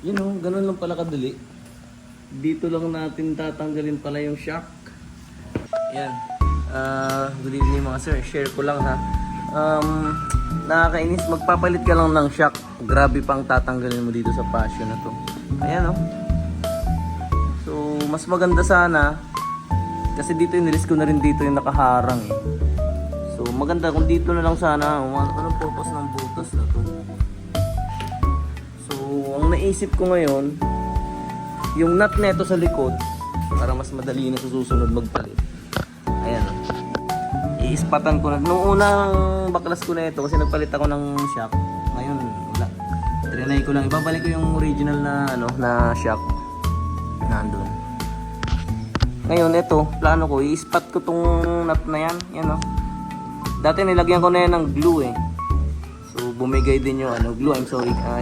Yun know, ganun lang pala kadali. Dito lang natin tatanggalin pala yung shock. Yan. Good evening mga sir. Share ko lang ha. Nakakainis. Magpapalit ka lang ng shock. Grabe pang tatanggalin mo dito sa Passion na to. Ayan oh. So, mas maganda sana. Kasi dito inilis ko na rin dito yung nakaharang eh. So, maganda kung dito na lang sana. Anong purpose ng butas na to? So, ang naisip ko ngayon, yung nut neto sa likod, para mas madali na sa susunod magpalit. Ayan o. Iispatan ko na. Nung unang baklas ko na ito, kasi nagpalit ako ng shock. Ngayon, wala. Trinay ko lang. Ibabalik ko yung original na, na shock. Nandun. Ngayon, ito, plano ko, i-spot ko tong nut na yan. Yan o. Dati nilagyan ko na yan ng glue eh. So, bumigay din yung glue,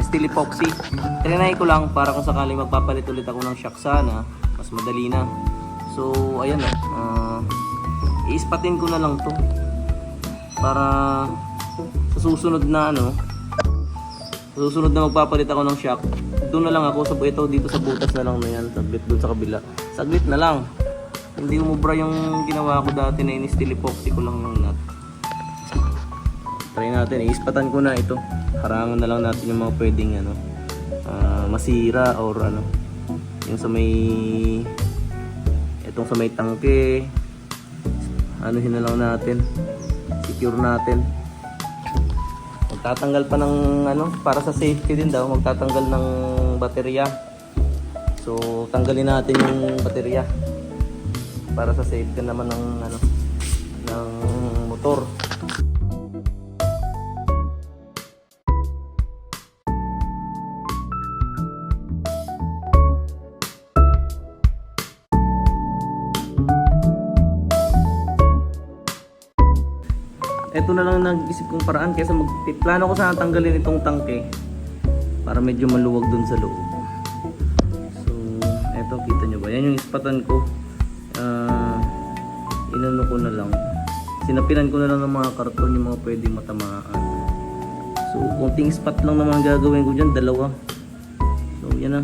steel epoxy. Trinay ko lang para kung sakaling magpapalit ulit ako ng shock sana, mas madali na. So, ayan o. I-spatin ko na lang to para sa susunod na sa susunod na magpapalit ako ng shock, doon na lang ako sa ito dito sa butas na lang na yan, saglit doon sa kabila. Saglit na lang. Hindi umubra yung ginawa ko dati na in-steel epoxy ko lang yung nut. Try natin, i-spatan ko na ito. Harangan na lang natin yung mga pwedeng masira or yung sa may itong sa may tangke. Anuhin na lang natin, secure natin. Magtatanggal pa ng para sa safety din daw, magtatanggal ng baterya. So tanggalin natin yung baterya para sa safety naman ng ng motor. Ito na lang nag-isip kong paraan kaysa plano ko sana tanggalin itong tangke para medyo maluwag dun sa loob. So, eto kita nyo ba? Yan yung ispatan ko. Inano ko na lang. Sinapinan ko na lang ng mga karton yung mga pwedeng matamaan. So, kunting spot lang naman gagawin ko dyan, dalawa. So, yan na.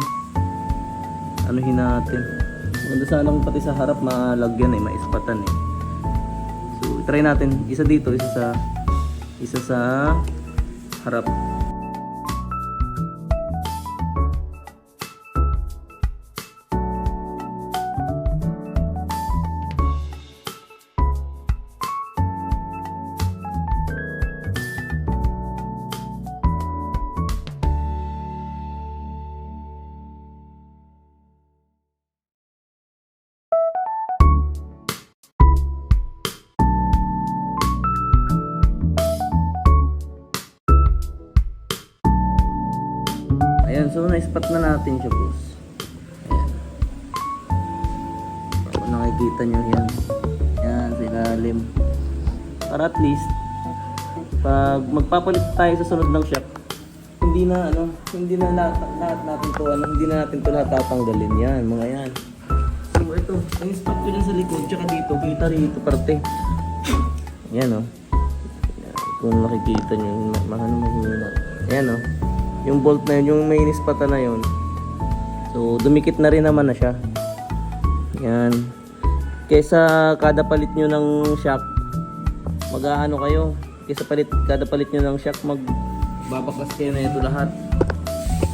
Anuhin natin. Maganda sanang pati sa harap malagyan maispatan eh. Try natin, isa dito, isa sa harap. Ayan, so na-spot na natin siya, boss. Ayan. Kung nakikita nyo yan. Yan, sa ilalim. Para at least, pag magpapalit tayo sa sunod ng shock, hindi na lahat natin to, hindi na natin to lahat tatanggalin. Yan, mga yan. So ito, ang spot ko dyan sa likod, tsaka dito, kita rito parte. Yan, oh. Yan, kung nakikita nyo, mahina. Yan, oh. Yung bolt na yun, yung may inispatan na yun. So, dumikit na rin naman na siya. Yan. Kesa kada palit nyo ng shock, mag-aano kayo. Kesa kada palit nyo ng shock, magbabaklas kayo na ito lahat.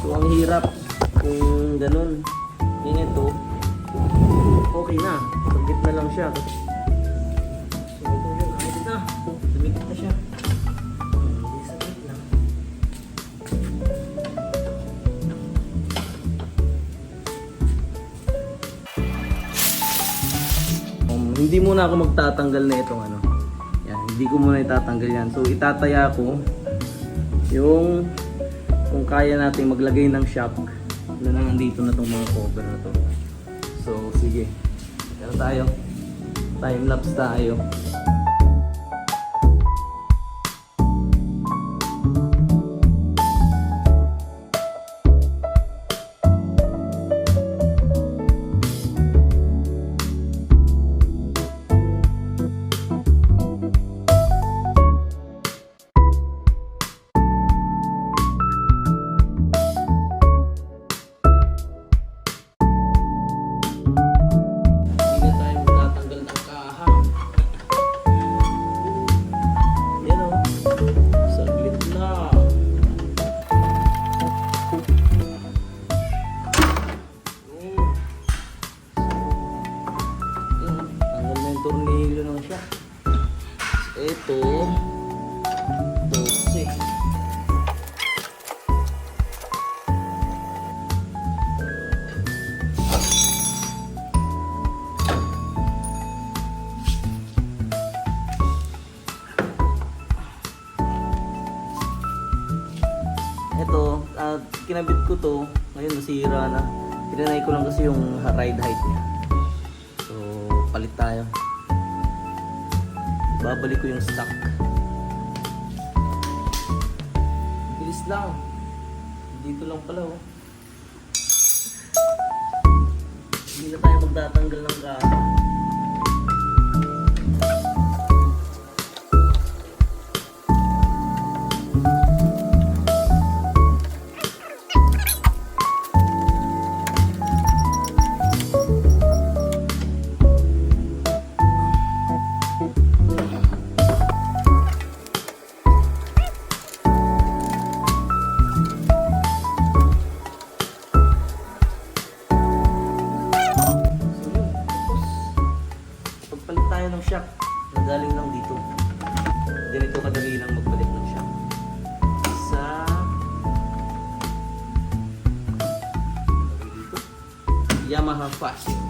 So, ang hirap kung ganun. Yung ito, okay na. Pagkit na lang siya. So, ito yun. Ayos na. Dumikit na siya. Hindi muna ako magtatanggal na itong yan, hindi ko muna itatanggal yan. So itataya ko yung kung kaya nating maglagay ng shock na nandito na itong mga cover na to. So sige, tayo, time lapse tayo. Ito, kinabit ko to. Ngayon nasira na. Tinanay ko lang kasi yung ride height niya. So, palit tayo. Babalik ko yung stock. Bilis lang. Dito lang pala oh. Hindi na tayo magtatanggal ng gata. Pagpalit tayo ng shock na galing lang dito. Ganito kadali lang magpalit ng shock. Sa dito. Yamaha Fast.